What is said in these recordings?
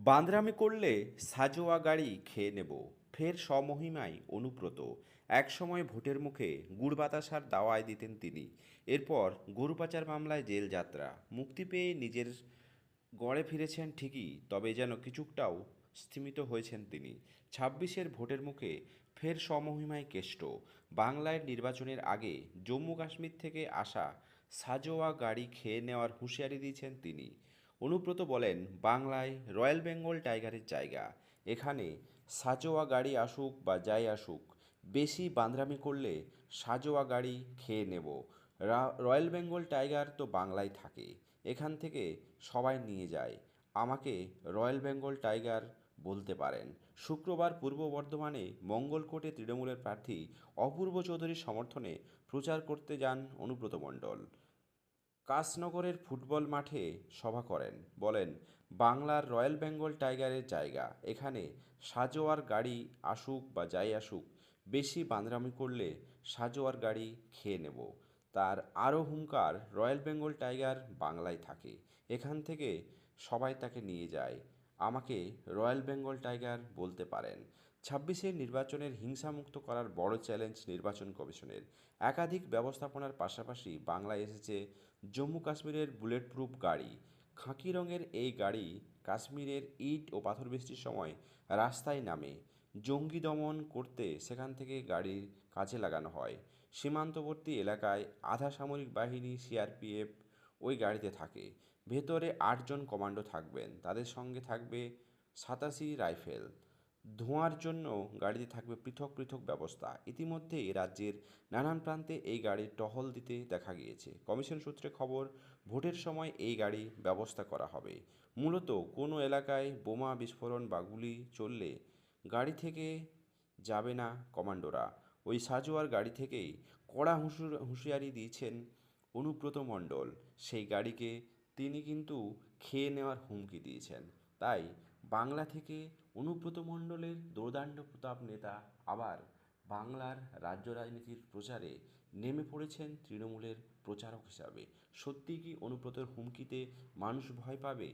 বান্দরামি করলে সাজোয়া গাড়ি খেয়ে নেব, ফের স্বমহিমায় অনুব্রত। একসময় ভোটের মুখে গুড় বাতাসার দাওয়ায় দিতেন তিনি। এরপর গরু পাচার মামলায় জেল যাত্রা, মুক্তি পেয়ে নিজের গড়ে ফিরেছেন ঠিকই, তবে যেন কিছুটাও স্তিমিত হয়েছেন তিনি। ২৬-এর ভোটের মুখে ফের স্বমহিমায় কেষ্ট। বাংলায় নির্বাচনের আগে জম্মু কাশ্মীর থেকে আসা সাজোয়া গাড়ি খেয়ে নেওয়ার হুঁশিয়ারি দিয়েছেন তিনি। অনুব্রত বলেন, বাংলায় রয়্যাল বেঙ্গল টাইগারের জায়গা। এখানে সাজোয়া গাড়ি আসুক বা যাই আসুক, বেশি বান্দরামি করলে সাজোয়া গাড়ি খেয়ে নেব। রয়্যাল বেঙ্গল টাইগার তো বাংলায় থাকে, এখান থেকে সবাই নিয়ে যায়। আমাকে রয়্যাল বেঙ্গল টাইগার বলতে পারেন। শুক্রবার পূর্ব বর্ধমানে মঙ্গলকোটে তৃণমূলের প্রার্থী অপূর্ব চৌধুরীর সমর্থনে প্রচার করতে যান অনুব্রত মণ্ডল। কাশনগরের ফুটবল মাঠে সভা করেন। বলেন, বাংলার রয়্যাল বেঙ্গল টাইগারের জায়গা। এখানে সাজোয়ার গাড়ি আসুক বা যাই আসুক, বেশি বান্দরামি করলে সাজোয়ার গাড়ি খেয়ে নেব। তার আরও হুঙ্কার, রয়্যাল বেঙ্গল টাইগার বাংলায় থাকে, এখান থেকে সবাই তাকে নিয়ে যায়। আমাকে রয়্যাল বেঙ্গল টাইগার বলতে পারেন। ২৬-এর নির্বাচনের হিংসামুক্ত করার বড় চ্যালেঞ্জ নির্বাচন কমিশনের। একাধিক ব্যবস্থাপনার পাশাপাশি বাংলায় এসেছে জম্মু কাশ্মীরের বুলেট প্রুফ গাড়ি। খাকি রঙের এই গাড়ি কাশ্মীরের ইট ও পাথর বৃষ্টির সময় রাস্তায় নামে। জঙ্গি দমন করতে সেখান থেকে গাড়ির কাজে লাগানো হয়। সীমান্তবর্তী এলাকায় আধা সামরিক বাহিনী, সিআরপিএফ ওই গাড়িতে থাকে। ভেতরে ৮ জন কমান্ডো থাকবেন, তাদের সঙ্গে থাকবে ৮৭ রাইফেল। ধোঁয়ার জন্য গাড়িতে থাকবে পৃথক পৃথক ব্যবস্থা। ইতিমধ্যেই রাজ্যের নানান প্রান্তে এই গাড়ির টহল দিতে দেখা গিয়েছে। কমিশন সূত্রে খবর, ভোটের সময় এই গাড়ি ব্যবস্থা করা হবে। মূলত কোনো এলাকায় বোমা বিস্ফোরণ বা গুলি চললে গাড়ি থেকে যাবে না কমান্ডোরা। ওই সাজোয়ার গাড়ি থেকেই কড়া হুঁশিয়ারি দিয়েছেন অনুব্রত মণ্ডল। সেই গাড়িকে তিনি কিন্তু খেয়ে নেওয়ার হুমকি দিয়েছেন। তাই বাংলা থেকে অনুব্রত মণ্ডলের দোর্দণ্ড প্রতাপ নেতা আবার বাংলার রাজ্য রাজনীতির প্রচারে নেমে পড়েছেন তৃণমূলের প্রচারক হিসাবে। সত্যি কি অনুব্রতের হুমকিতে মানুষ ভয় পাবে?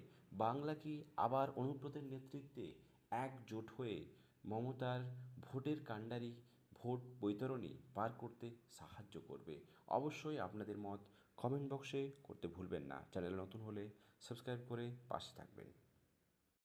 বাংলা কি আবার অনুব্রতের নেতৃত্বে একজোট হয়ে মমতার ভোটের কাণ্ডারি, ভোট বৈতরণী পার করতে সাহায্য করবে? অবশ্যই আপনাদের মত কমেন্ট বক্সে করতে ভুলবেন না। চ্যানেল নতুন হলে সাবস্ক্রাইব করে পাশে থাকবেন।